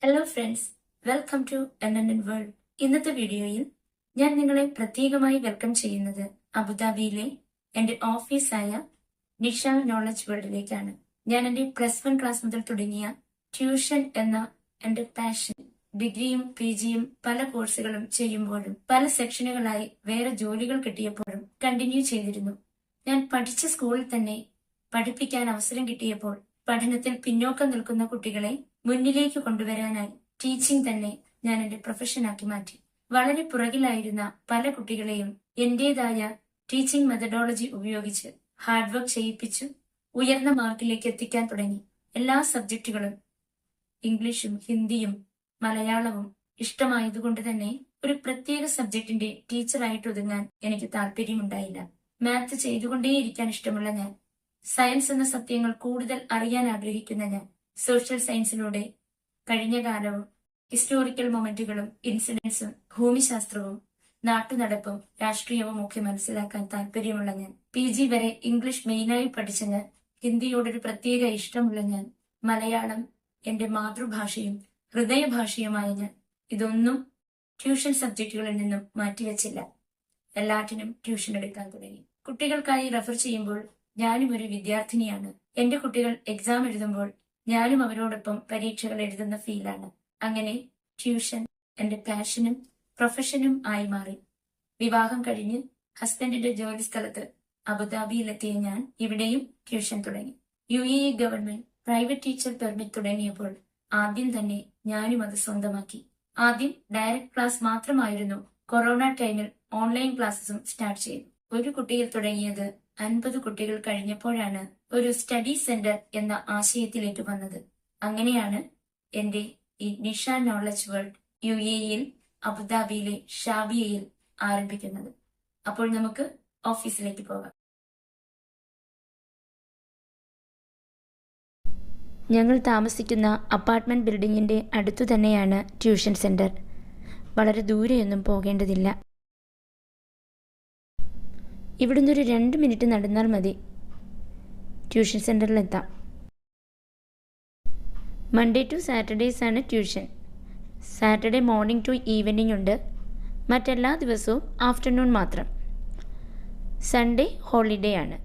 Hello friends, welcome to NNN world. ഇന്നത്തെ വീഡിയോയിൽ ഞാൻ നിങ്ങളെ പ്രത്യേകമായി വെൽക്കം ചെയ്യുന്നത് അബുദാബിയിലെ എൻ്റെ ഓഫീസായ നിഷ നോളജ് വേൾഡിലേക്കാണ്. ഞാൻ എൻ്റെ +1 ക്ലാസ് മുതൽ തുടങ്ങിയ ട്യൂഷൻ എന്ന എൻ്റെ പാഷൻ ഡിഗ്രിയും PGയും പല കോഴ്സുകളും ചെയ്യുമ്പോഴും പല സെക്ഷനുകളായി വേറെ ജോലികൾ കിട്ടിയപ്പോഴും കണ്ടിന്യൂ ചെയ്തിരുന്നു. ഞാൻ പഠിച്ച സ്കൂളിൽ തന്നെ പഠിപ്പിക്കാൻ അവസരം കിട്ടിയപ്പോൾ പഠനത്തിൽ പിന്നോക്കം നിൽക്കുന്ന കുട്ടികളെ മുന്നിലേക്ക് കൊണ്ടുവരാനായി ടീച്ചിങ് തന്നെ ഞാൻ എന്റെ പ്രൊഫഷനാക്കി മാറ്റി. വളരെ പുറകിലായിരുന്ന പല കുട്ടികളെയും എന്റേതായ ടീച്ചിങ് മെത്തഡോളജി ഉപയോഗിച്ച് ഹാർഡ് വർക്ക് ചെയ്യിപ്പിച്ചു ഉയർന്ന മാർക്കിലേക്ക് എത്തിക്കാൻ തുടങ്ങി. എല്ലാ സബ്ജക്റ്റുകളും ഇംഗ്ലീഷും ഹിന്ദിയും മലയാളവും ഇഷ്ടമായതുകൊണ്ട് തന്നെ ഒരു പ്രത്യേക സബ്ജക്റ്റിന്റെ ടീച്ചറായിട്ട് ഒതുങ്ങാൻ എനിക്ക് താല്പര്യമുണ്ടായില്ല. മാത്സ് ചെയ്തുകൊണ്ടേയിരിക്കാൻ ഇഷ്ടമുള്ള ഞാൻ, സയൻസ് എന്ന സത്യങ്ങൾ കൂടുതൽ അറിയാൻ ആഗ്രഹിക്കുന്ന ഞാൻ, സോഷ്യൽ സയൻസിലൂടെ കഴിഞ്ഞ കാലവും ഹിസ്റ്റോറിക്കൽ മൊമെന്റുകളും ഇൻസിഡൻസും ഭൂമിശാസ്ത്രവും നാട്ടുനടപ്പും രാഷ്ട്രീയവും ഒക്കെ മനസ്സിലാക്കാൻ താല്പര്യമുള്ള ഞാൻ, PG വരെ ഇംഗ്ലീഷ് മെയിനായി പഠിച്ച ഞാൻ, ഹിന്ദിയോടൊരു പ്രത്യേക ഇഷ്ടമുള്ള ഞാൻ, മലയാളം എന്റെ മാതൃഭാഷയും ഹൃദയഭാഷയുമായ ഞാൻ ഇതൊന്നും ട്യൂഷൻ സബ്ജക്റ്റുകളിൽ നിന്നും മാറ്റിവെച്ചില്ല. എല്ലാറ്റിനും ട്യൂഷൻ എടുക്കാൻ തുടങ്ങി. കുട്ടികൾക്കായി റെഫർ ചെയ്യുമ്പോൾ ഞാനും ഒരു വിദ്യാർത്ഥിനിയാണ്. എന്റെ കുട്ടികൾ എക്സാം എഴുതുമ്പോൾ ഞാനും അവരോടൊപ്പം പരീക്ഷകൾ എഴുതുന്ന ഫീലാണ്. അങ്ങനെ ട്യൂഷൻ എന്റെ പാഷനും പ്രൊഫഷനും ആയി മാറി. വിവാഹം കഴിഞ്ഞ് ഹസ്ബൻഡിന്റെ ജോലി സ്ഥലത്ത് അബുദാബിയിലെത്തിയ ഞാൻ ഇവിടെയും ട്യൂഷൻ തുടങ്ങി. UAE government private teacher permit തുടങ്ങിയപ്പോൾ ആദ്യം തന്നെ ഞാനും അത് സ്വന്തമാക്കി. ആദ്യം ഡയറക്റ്റ് ക്ലാസ് മാത്രമായിരുന്നു. കൊറോണ ടൈമിൽ ഓൺലൈൻ ക്ലാസ്സും സ്റ്റാർട്ട് ചെയ്തു. ഒരു കുട്ടിയിൽ തുടങ്ങിയത് 50 കുട്ടികൾ കഴിഞ്ഞപ്പോഴാണ് ഒരു സ്റ്റഡി സെന്റർ എന്ന ആശയത്തിലേക്ക് വന്നത്. അങ്ങനെയാണ് എന്റെ ഈ നിഷ നോളജ് വേൾഡ് UAEയിൽ അബുദാബിയിലെ ഷാബിയയിൽ ആരംഭിക്കുന്നത്. അപ്പോൾ നമുക്ക് ഓഫീസിലേക്ക് പോകാം. ഞങ്ങൾ താമസിക്കുന്ന അപ്പാർട്ട്മെന്റ് ബിൽഡിങ്ങിന്റെ അടുത്തു തന്നെയാണ് ട്യൂഷൻ സെന്റർ. വളരെ ദൂരെയൊന്നും പോകേണ്ടതില്ല. ഇവിടുന്ന് ഒരു 2 മിനിറ്റ് നടന്നാൽ മതി ട്യൂഷൻ സെന്ററിലെത്താം. മൺഡേ ടു സാറ്റർഡേസ് ആണ് tuition. Saturday morning to evening ഉണ്ട്. മറ്റെല്ലാ ദിവസവും ആഫ്റ്റർനൂൺ മാത്രം. സൺഡേ ഹോളിഡേ ആണ്.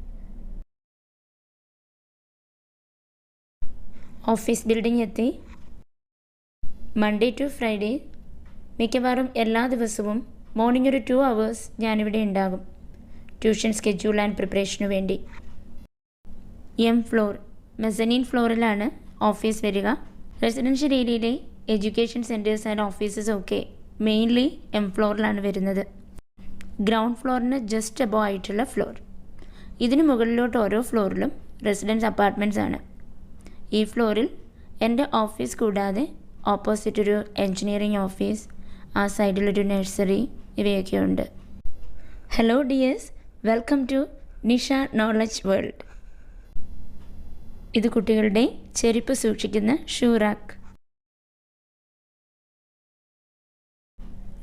ഓഫീസ് ബിൽഡിംഗ് എത്തി. മൺഡേ ടു ഫ്രൈഡേ മിക്കവാറും എല്ലാ ദിവസവും മോർണിംഗ് ഒരു 2 hours ഞാനിവിടെ ഉണ്ടാകും ട്യൂഷൻ സ്കെഡ്യൂൾ ആൻഡ് പ്രിപ്പറേഷനു വേണ്ടി. ഫ്ലോർ മെസനീൻ ഫ്ലോറിലാണ് ഓഫീസ് വരിക. റെസിഡൻഷ്യൽ ഏരിയയിലെ എഡ്യൂക്കേഷൻ സെൻറ്റേഴ്സ് ആൻഡ് ഓഫീസസ് ഒക്കെ മെയിൻലി ഫ്ലോറിലാണ് വരുന്നത്. ഗ്രൗണ്ട് ഫ്ലോറിന് ജസ്റ്റ് അബോ ആയിട്ടുള്ള ഫ്ലോർ. ഇതിന് മുകളിലോട്ട് ഓരോ ഫ്ലോറിലും റെസിഡൻസ് അപ്പാർട്ട്മെൻറ്റ്സ് ആണ്. ഈ ഫ്ലോറിൽ എൻ്റെ ഓഫീസ് കൂടാതെ ഓപ്പോസിറ്റ് ഒരു എൻജിനീയറിംഗ് ഓഫീസ്, ആ സൈഡിലൊരു നഴ്സറി, ഇവയൊക്കെ ഉണ്ട്. Hello dears, welcome to Nisha knowledge world. ഇത് കുട്ടികളുടെ ചെരുപ്പ് സൂക്ഷിക്കുന്ന ഷൂ റാക്ക്.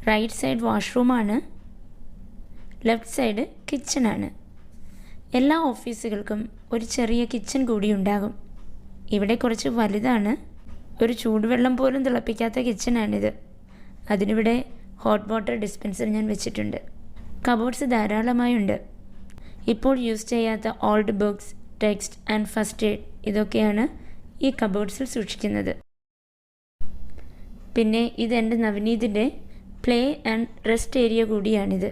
റൈറ്റ് സൈഡ് വാഷ്റൂമാണ്, ലെഫ്റ്റ് സൈഡ് കിച്ചണാണ്. എല്ലാ ഓഫീസുകൾക്കും ഒരു ചെറിയ കിച്ചൺ കൂടി ഉണ്ടാകും. ഇവിടെ കുറച്ച് വലുതാണ്. ഒരു ചൂടുവെള്ളം പോലും തിളപ്പിക്കാത്ത കിച്ചണാണിത്. അതിനിവിടെ ഹോട്ട് വാട്ടർ ഡിസ്പെൻസർ ഞാൻ വെച്ചിട്ടുണ്ട്. കബോർഡ്സ് ധാരാളമായുണ്ട്. ഇപ്പോൾ യൂസ് ചെയ്യാത്ത old books, text and first aid ഇതൊക്കെയാണ് ഈ കബോർഡ്സിൽ സൂക്ഷിക്കുന്നത്. പിന്നെ ഇതെൻ്റെ നവനീതിൻ്റെ പ്ലേ ആൻഡ് റെസ്റ്റ് ഏരിയ കൂടിയാണിത്.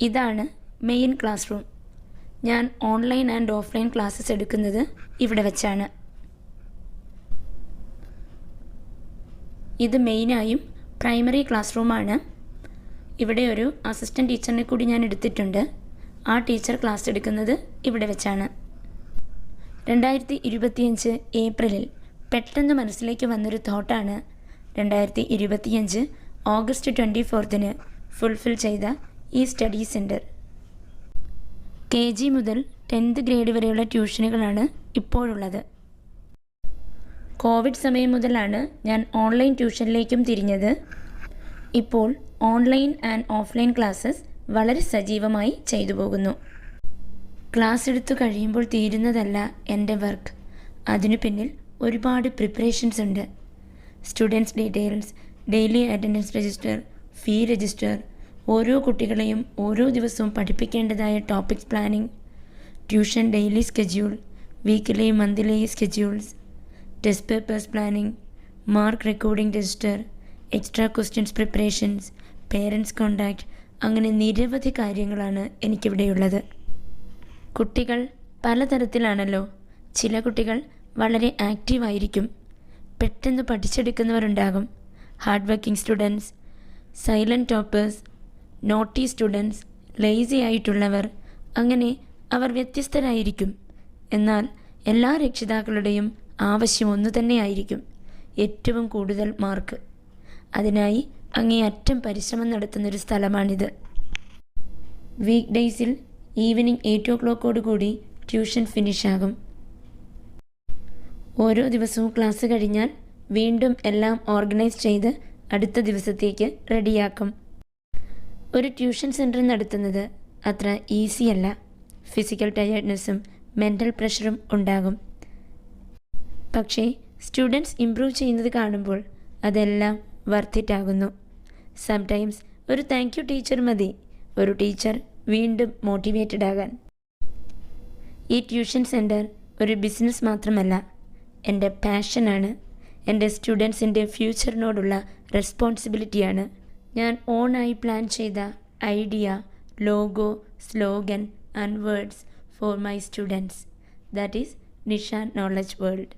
ഇതാണ് മെയിൻ ക്ലാസ് റൂം. ഞാൻ ഓൺലൈൻ ആൻഡ് ഓഫ്ലൈൻ ക്ലാസ്സസ് എടുക്കുന്നത് ഇവിടെ വെച്ചാണ്. ഇത് മെയിനായും പ്രൈമറി ക്ലാസ് റൂമാണ്. ഇവിടെ ഒരു അസിസ്റ്റൻറ്റ് ടീച്ചറിനെ കൂടി ഞാൻ എടുത്തിട്ടുണ്ട്. ആ ടീച്ചർ ക്ലാസ് എടുക്കുന്നത് ഇവിടെ വെച്ചാണ്. 2025 ഏപ്രിലിൽ പെട്ടെന്ന് മനസ്സിലേക്ക് വന്നൊരു തോട്ടാണ് 2025 ഓഗസ്റ്റ് 24 ഫുൾഫിൽ ചെയ്ത ഈ സ്റ്റഡി സെൻറ്റർ. KG മുതൽ 10th ഗ്രേഡ് വരെയുള്ള ട്യൂഷനുകളാണ് ഇപ്പോഴുള്ളത്. കോവിഡ് സമയം മുതലാണ് ഞാൻ ഓൺലൈൻ ട്യൂഷനിലേക്കും തിരിഞ്ഞത്. ഇപ്പോൾ ഓൺലൈൻ ആൻഡ് ഓഫ്ലൈൻ ക്ലാസ്സസ് വളരെ സജീവമായി ചെയ്തു പോകുന്നു. ക്ലാസ് എടുത്തു കഴിയുമ്പോൾ തീരുന്നതല്ല എൻ്റെ വർക്ക്. അതിനു പിന്നിൽ ഒരുപാട് പ്രിപ്പറേഷൻസ് ഉണ്ട്. Students details, daily attendance register, fee register, ഓരോ കുട്ടികളെയും ഓരോ ദിവസവും പഠിപ്പിക്കേണ്ടതായ topics planning, tuition daily schedule, weekly monthly schedules, test papers planning, mark recording register, extra questions preparations, parents contact, അങ്ങനെ നിരവധി കാര്യങ്ങളാണ് എനിക്കിവിടെയുള്ളത്. കുട്ടികൾ പലതരത്തിലാണല്ലോ. ചില കുട്ടികൾ വളരെ ആക്റ്റീവായിരിക്കും, പെട്ടെന്ന് പഠിച്ചെടുക്കുന്നവരുണ്ടാകും. Hard working students, silent toppers, naughty students, lazy ആയിട്ടുള്ളവർ, അങ്ങനെ അവർ വ്യത്യസ്തരായിരിക്കും. എന്നാൽ എല്ലാ രക്ഷിതാക്കളുടെയും ആവശ്യം ഒന്നു തന്നെയായിരിക്കും, ഏറ്റവും കൂടുതൽ മാർക്ക്. അതിനായി അങ്ങേയറ്റം പരിശ്രമം നടത്തുന്നൊരു സ്ഥലമാണിത്. വീക്ക് ഡേയ്സിൽ ഈവനിങ് 8 o'clock കൂടി ട്യൂഷൻ ഫിനിഷാകും. ഓരോ ദിവസവും ക്ലാസ് കഴിഞ്ഞാൽ വീണ്ടും എല്ലാം ഓർഗനൈസ് ചെയ്ത് അടുത്ത ദിവസത്തേക്ക് റെഡിയാക്കും. ഒരു ട്യൂഷൻ സെൻറ്റർ നടത്തുന്നത് അത്ര ഈസിയല്ല. ഫിസിക്കൽ ടയേർഡ്നെസ്സും മെൻ്റൽ പ്രഷറും ഉണ്ടാകും. പക്ഷേ സ്റ്റുഡൻസ് ഇംപ്രൂവ് ചെയ്യുന്നത് കാണുമ്പോൾ അതെല്ലാം വർത്തിട്ടാകുന്നു. സംടൈംസ് ഒരു താങ്ക് യു ടീച്ചർ മതി ഒരു ടീച്ചർ വീണ്ടും മോട്ടിവേറ്റഡ് ആകാൻ. ഈ ട്യൂഷൻ സെൻറ്റർ ഒരു ബിസിനസ് മാത്രമല്ല, എൻ്റെ പാഷനാണ്. എൻ്റെ സ്റ്റുഡൻസിൻ്റെ ഫ്യൂച്ചറിനോടുള്ള റെസ്പോൺസിബിലിറ്റിയാണ്. ഞാൻ ഓണായി പ്ലാൻ ചെയ്ത idea, logo, slogan and words for my students. That is Nisha knowledge world.